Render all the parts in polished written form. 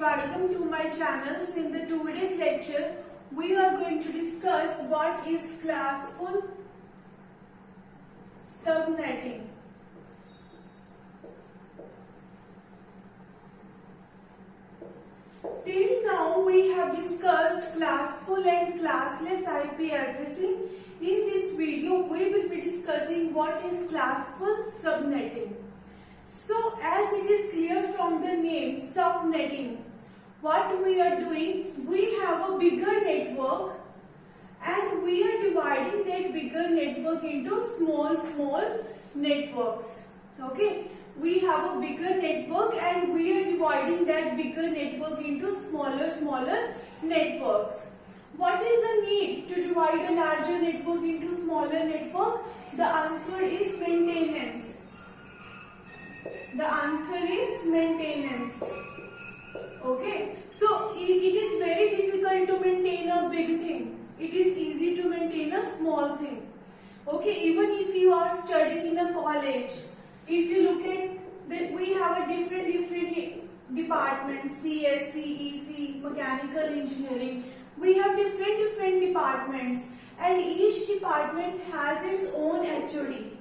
welcome to my channel. In the today's lecture, we are going to discuss what is classful subnetting. Till now, we have discussed classful and classless IP addressing. In this video, we will be discussing what is classful subnetting. So, as it is clear from the name subnetting, what we are doing, we have a bigger network and we are dividing that bigger network into small networks. Okay, we have a bigger network and we are dividing that bigger network into smaller networks. What is the need to divide a larger network into smaller network? The answer is maintenance. The answer is maintenance. Okay, so it is very difficult to maintain a big thing. It is easy to maintain a small thing. Okay, even if you are studying in a college, if you look at that, we have a different departments, CS, CEC, mechanical engineering. We have different departments, and each department has its own HOD.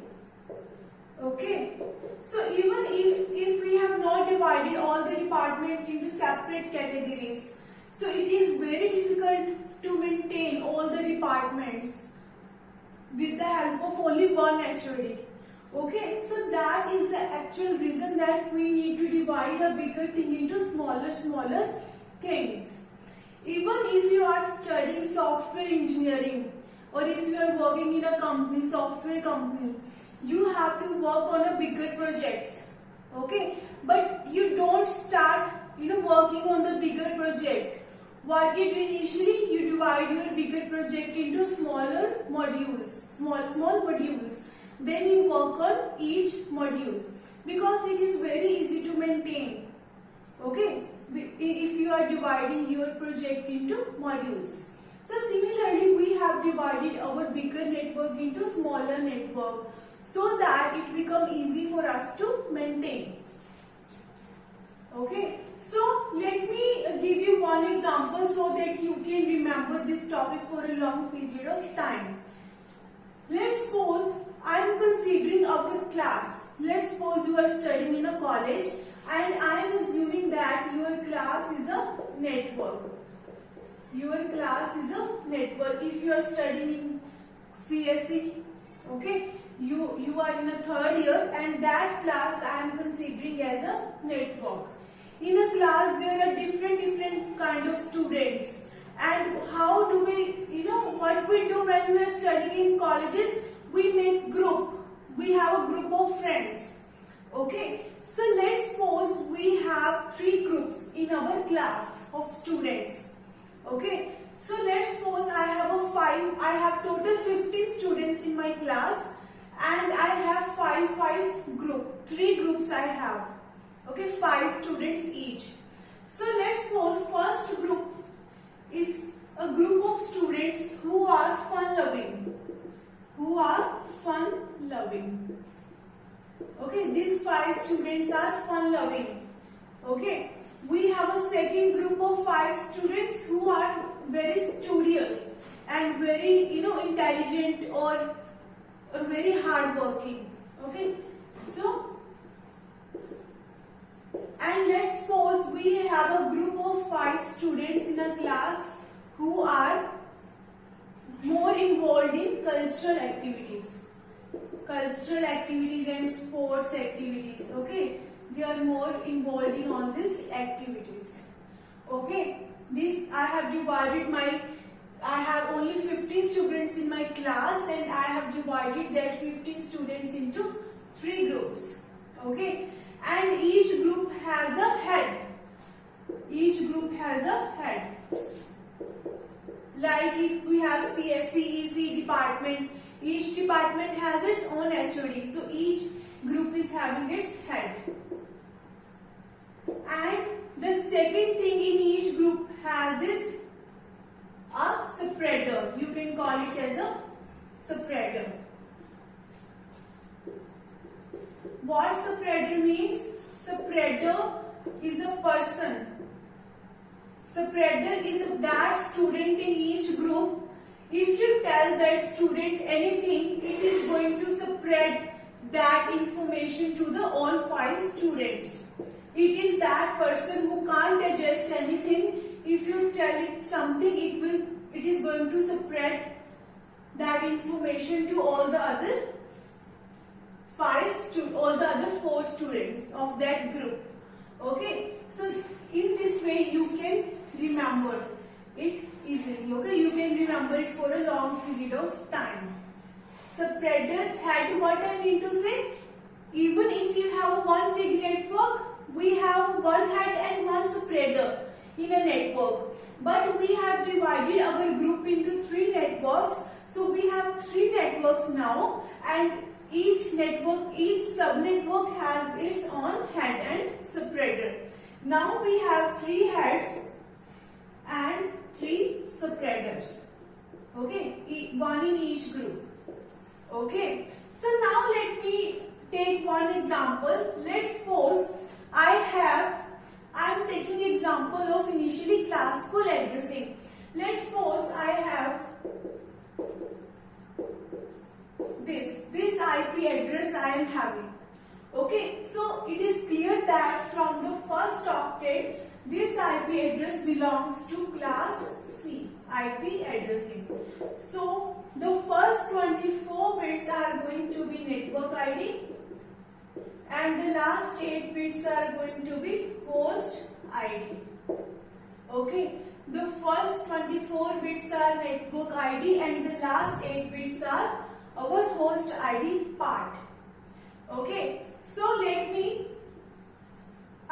Okay, so even if we have not divided all the department into separate categories, so it is very difficult to maintain all the departments with the help of only one HOD. Okay, so that is the actual reason that we need to divide a bigger thing into smaller things. Even if you are studying software engineering or if you are working in a company, software company, you have to work on a bigger projects. Okay, but you don't start working on the bigger project. What you do initially, you divide your bigger project into smaller modules, small modules. Then you work on each module because it is very easy to maintain. Okay, if you are dividing your project into modules. So similarly, we have divided our bigger network into smaller network so that it becomes easy for us to maintain. Okay, so let me give you one example so that you can remember this topic for a long period of time. Let's suppose I am considering our class. Let's suppose you are studying in a college and I am assuming that your class is a network. Your class is a network. If you are studying in CSE, okay, you are in a third year and that class I am considering as a network. In a class there are different kind of students, and how do we, what we do when we are studying in colleges, we make group. We have a group of friends. Okay, so let's suppose we have 3 groups in our class of students. Okay, so let's suppose I have total 15 students in my class and I have 5 group. 3 groups I have. Okay, 5 students each. So let's suppose first group is a group of students who are fun-loving. Okay, these 5 students are fun-loving. Okay, we have a second group of 5 students who are very studious and very intelligent or very hardworking. Okay, so and let's suppose we have a group of 5 students in a class who are more involved in cultural activities and sports activities. Okay, they are more involved in all these activities. Okay, this I have divided I have only 15 students in my class and I have divided that 15 students into 3 groups. Okay, and each group has a head. Like if we have CEC department, each department has its own HOD. So each group is having its head. And the second thing in each group has is a spreader. You can call it as a spreader. What spreader means? Spreader is a person Spreader is that student in each group. If you tell that student anything, it is going to spread that information to the all 5 students. It is that person who can't digest anything. If you tell it something, it is going to spread that information to all the other 4 students of that group. Okay, so in this way you can remember it easily. Okay, you can remember it for a long period of time. Spreader head, what I mean to say, even if you have one big network, we have one head and one spreader in a network, but we have divided our group into 3 networks. So we have 3 networks now, and each subnetwork has its own head and spreader. Now we have 3 heads and 3 spreaders. Okay, one in each group. Okay, so now let me take one example. Let's suppose I am taking example of initially classful addressing. Let's suppose I have this IP address I am having. Okay, so it is clear that from the first octet, this IP address belongs to class C, IP addressing. So the first 24 bits are going to be network ID, and the last 8 bits are going to be host ID. Okay, the first 24 bits are network ID and the last 8 bits are our host ID part. Okay, so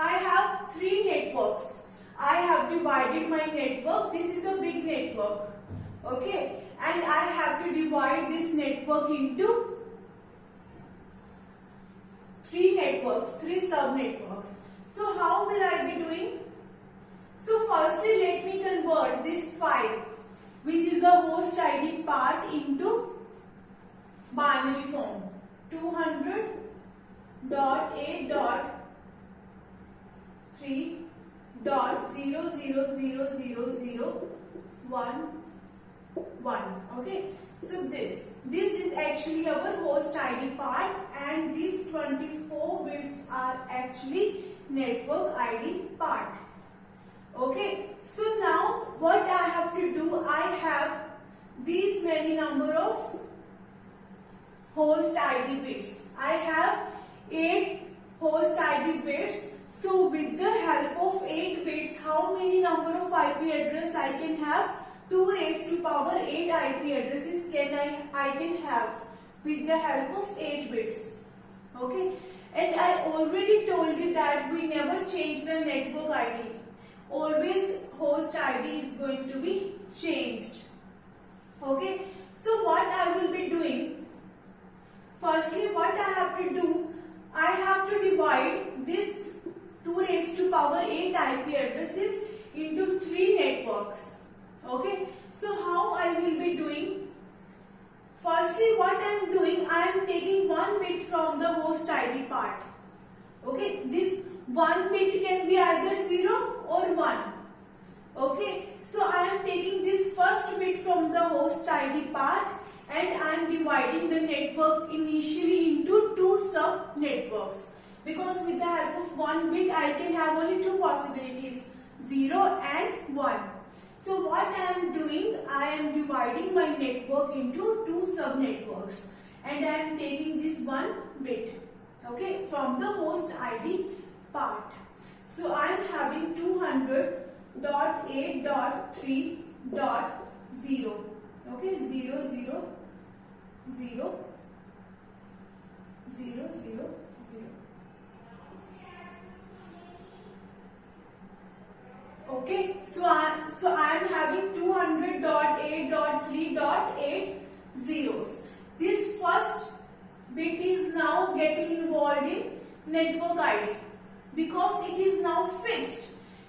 I have 3 networks. I have divided my network. This is a big network. Okay, and I have to divide this network into 3 networks, 3 sub-networks. So how will I be doing? So firstly, let me convert this 5, which is a host ID part, into binary form. 200.8.3.0000011. Okay, so this is actually our host ID part, and these 24 bits are actually network ID part. Okay, so now what I have to do, I have these many number of host ID bits. I have 8 host ID bits. So with the help of 8 bits, how many number of IP address I can have? 2 raised to power 8 IP addresses I can have with the help of 8 bits. Okay, and I already told you that we never change the network ID. Always host ID is going to be changed. Okay, so what I will be doing, firstly what I have to do, I have to divide this 2 raised to power 8 IP addresses into 3 networks. Okay, so how I will be doing? Firstly, what I am doing, I am taking 1 bit from the host ID part. Okay, this 1 bit can be either 0 or 1. Okay, so I am taking this first bit from the host ID part, and I am dividing the network initially into 2 sub networks, because with the help of 1 bit I can have only 2 possibilities, 0 and 1. So what I am doing, I am dividing my network into 2 sub networks, and I am taking this 1 bit, okay, from the host ID part. So I am having 200.8.3.0, okay, 0 0 0 0 0 0. Okay, so I am having 200.8.3.8 zeros. This first bit is now getting involved in network ID because it is now fixed.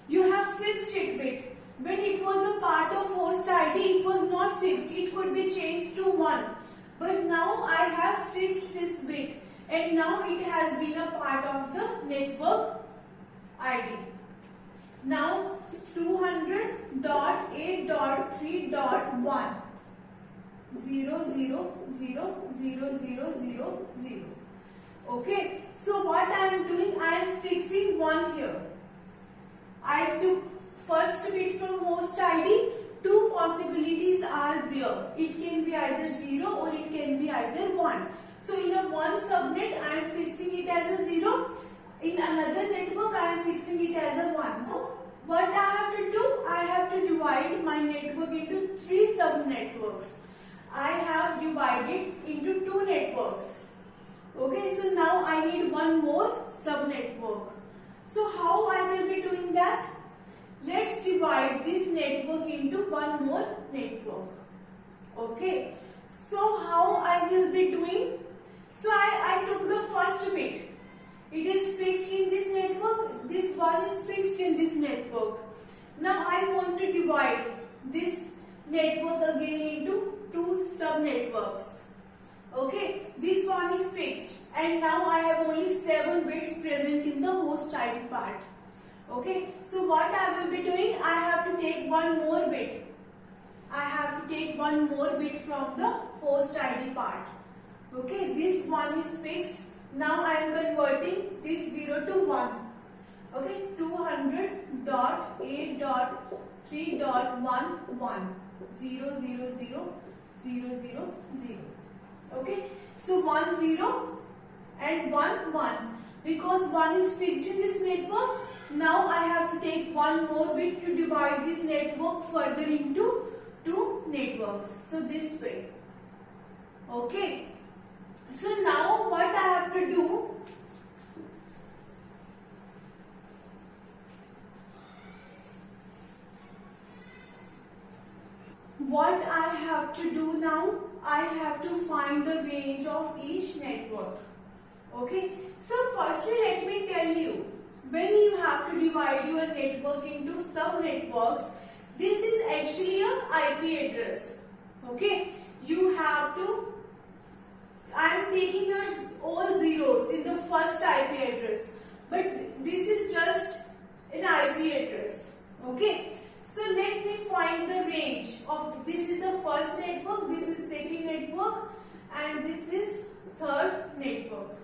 You have fixed it bit. When it was a part of host ID, it was not fixed. It could be changed to 1. But now I have fixed this bit, and now it has been a part of the network ID. Now 200 8.3.1 0 0 0 0 0 0 0. Okay, so what I am doing, I am fixing 1 here. I took first bit from host ID. Two possibilities are there. It can be either 0 or it can be either 1. So in a one subnet, I am fixing it as a 0. In another network, I am fixing it as a 1. So what I have to do? I have to divide my network into 3 subnetworks. I have divided into 2 networks. Okay, so now I need one more subnetwork. So how I will be doing that? Let's divide this network into one more network. Okay, so how I will be doing? So I took the first bit. It is fixed in this network. This one is fixed in this network. Now I want to divide this network again into 2 subnetworks. Okay, this one is fixed and now I have only 7 bits present in the host ID part. Okay, so what I will be doing, I have to take one more bit. I have to take one more bit from the host ID part. Okay, this one is fixed. Now I am converting this 0 to 1. Okay, 200.8.3.11 0 0 0 0 0 0. Okay, so 1 0 and 1 1. Because 1 is fixed in this network, now I have to take one more bit to divide this network further into 2 networks. So this way. Okay. So now what I have to do? What I have to do now? I have to find the range of each network. Okay. So firstly, let me tell you, when you have to divide your network into subnetworks, this is actually a IP address. Okay. You have to, I am taking your all zeros in the first IP address, but this is just an IP address. Okay. So let me find the range of, this is the first network, this is second network, and this is third network.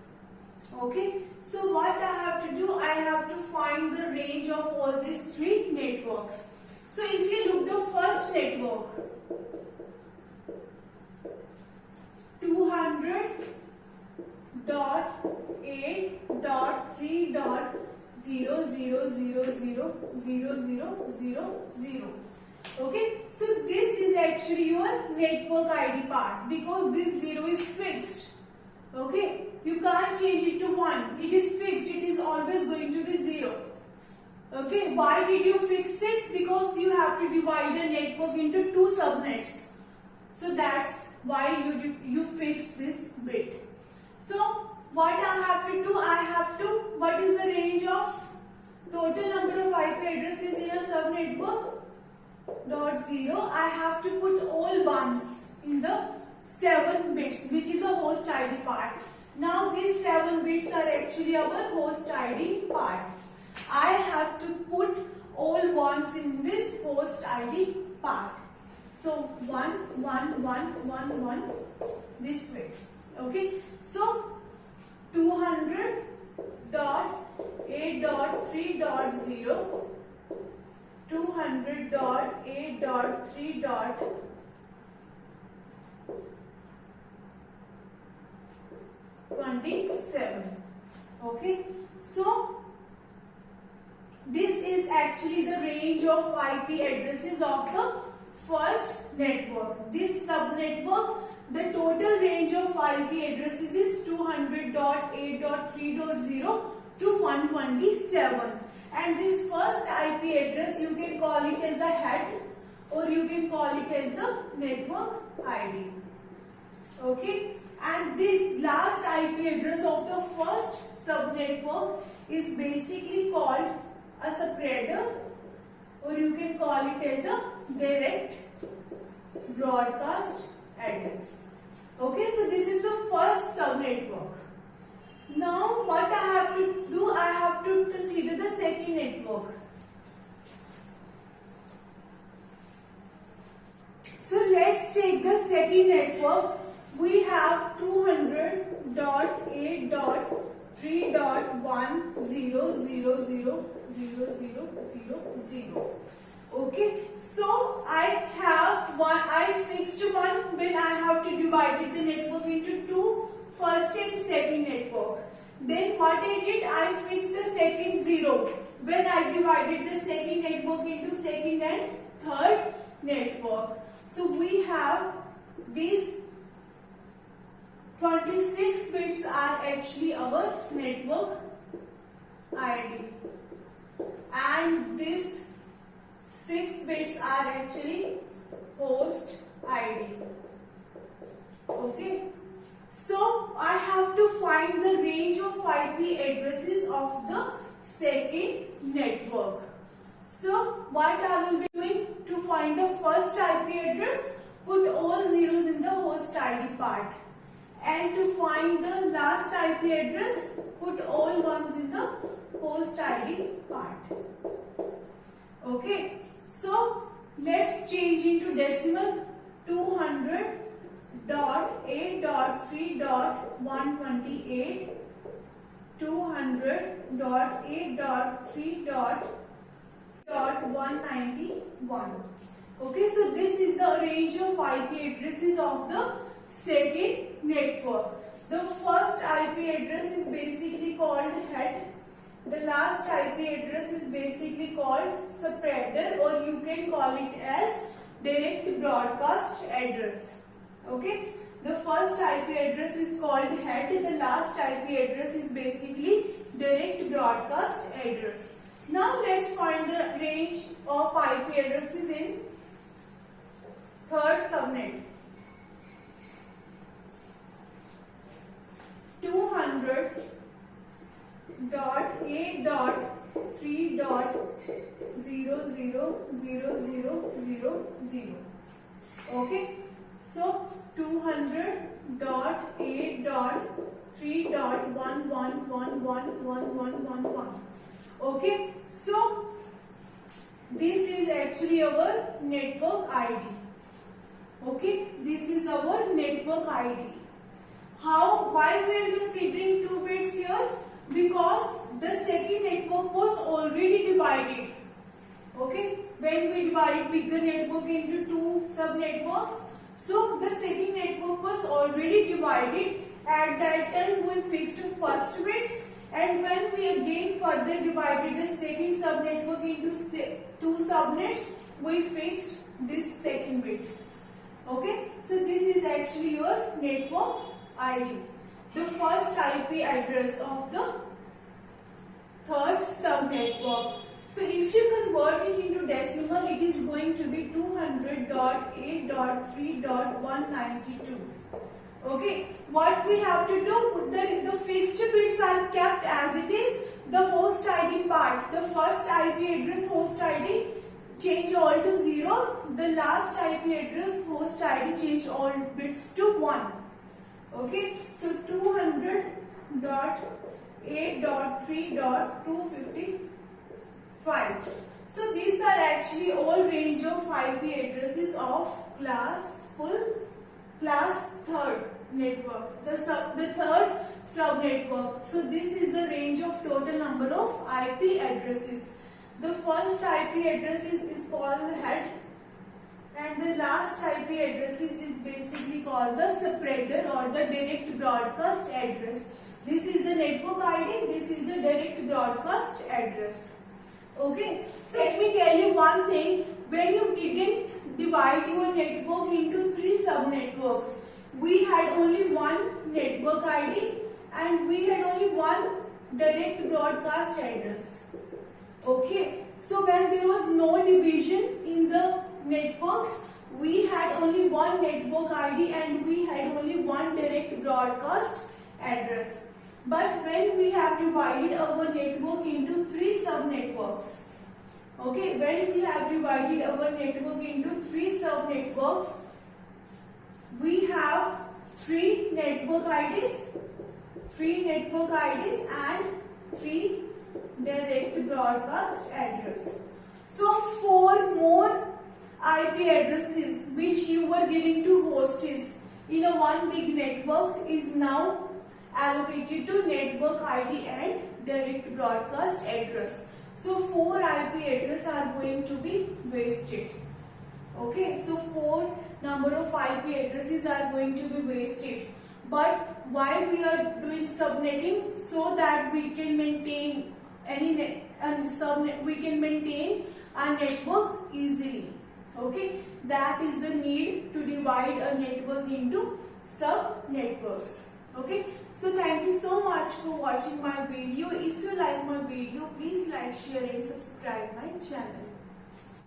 Okay, so what I have to do, I have to find the range of all these 3 networks. So if you look the first network, 200.8.3.0000000. Okay, so this is actually your network ID part because this 0 is fixed. Okay, you can't change it to 1. It is fixed. It is always going to be 0. Okay, why did you fix it? Because you have to divide the network into 2 subnets. So that's why you fixed this bit. So what I have to do? I have to, what is the range of total number of IP addresses in a subnetwork? .0. I have to put all ones in the 7 bits, which is a host ID part. Now these 7 bits are actually our host ID part. I have to put all ones in this host ID part. So 1 1 1 1 1 this way. Okay. So 200.8.3.0 200.8.3.27. Okay. So this is actually the range of IP addresses of the first network. This subnetwork, the total range of IP addresses is 200.8.3.0 to 127. And this first IP address, you can call it as a head or you can call it as the network ID. Okay. And this last IP address of the first subnetwork is basically called a spreader, or you can call it as a direct broadcast address. Okay, so this is the first subnetwork. Now what I have to do, I have to consider the second network. let's take the second network. We have 200.8.3.1.0.0.0.0.0. Okay, so I fixed one when I have to divide the network into two, first and second network. Then what I did, I fixed the second 0 when I divided the second network into second and third network. So we have these 26 bits are actually our network ID, and these 6 bits are actually host ID. Okay, so I have to find the range of IP addresses of the second network. So what I will be doing to find the first IP address, put all zeros in the host ID part, and to find the last IP address, put all ones in the host ID part. Okay, so let's change into decimal. 200.8.3.128, 200.8.3.191. Okay, so this is the range of IP addresses of the second network. The first IP address is basically called head. The last IP address is basically called spreader, or you can call it as direct broadcast address. Okay, the first IP address is called head. The last IP address is basically direct broadcast address. Now let's find the range of IP addresses in third subnet. 200.8.3.0.0.0.0. Okay, so 200.8.3.11111111. Okay, so this is actually our network ID. Okay, this is our network ID. Why we are considering 2 bits here? Because the second network was already divided. Okay, when we divided bigger network into 2 sub-networks, so the second network was already divided. At that time we fixed first bit, and when we again further divided the second sub-network into 2 subnets, we fixed this second bit. Okay, so this is actually your network ID, the first IP address of the third subnetwork. So if you convert it into decimal, it is going to be 200.8.3.192. Okay, what we have to do, the fixed bits are kept as it is. The host ID part, the first IP address host ID, change all to zeros. The last IP address host ID, change all bits to 1. Okay, so 200.8.3.255. So these are actually all range of IP addresses of class third network, the third subnetwork. So this is the range of total number of IP addresses. The first IP address is called the head, and the last IP address is basically called the spreader or the direct broadcast address. This is the network ID, this is the direct broadcast address. Okay, so let me tell you one thing. When you didn't divide your network into 3 subnetworks, we had only one network ID and we had only one direct broadcast address. Okay, so when there was no division in the networks, we had only one network ID and we had only one direct broadcast address. But when we have divided our network into 3 subnetworks, okay, when we have divided our network into 3 subnetworks, we have 3 network IDs and 3 direct broadcast address. So 4 more IP addresses which you you were giving to host is in a one big network is now allocated to network ID and direct broadcast address. So 4 IP address are going to be wasted. Okay, so 4 number of IP addresses are going to be wasted. But why we are doing subnetting? So that we can maintain we can maintain our network easily. Okay, that is the need to divide a network into sub networks. Okay, so thank you so much for watching my video. If you like my video, please like, share and subscribe my channel.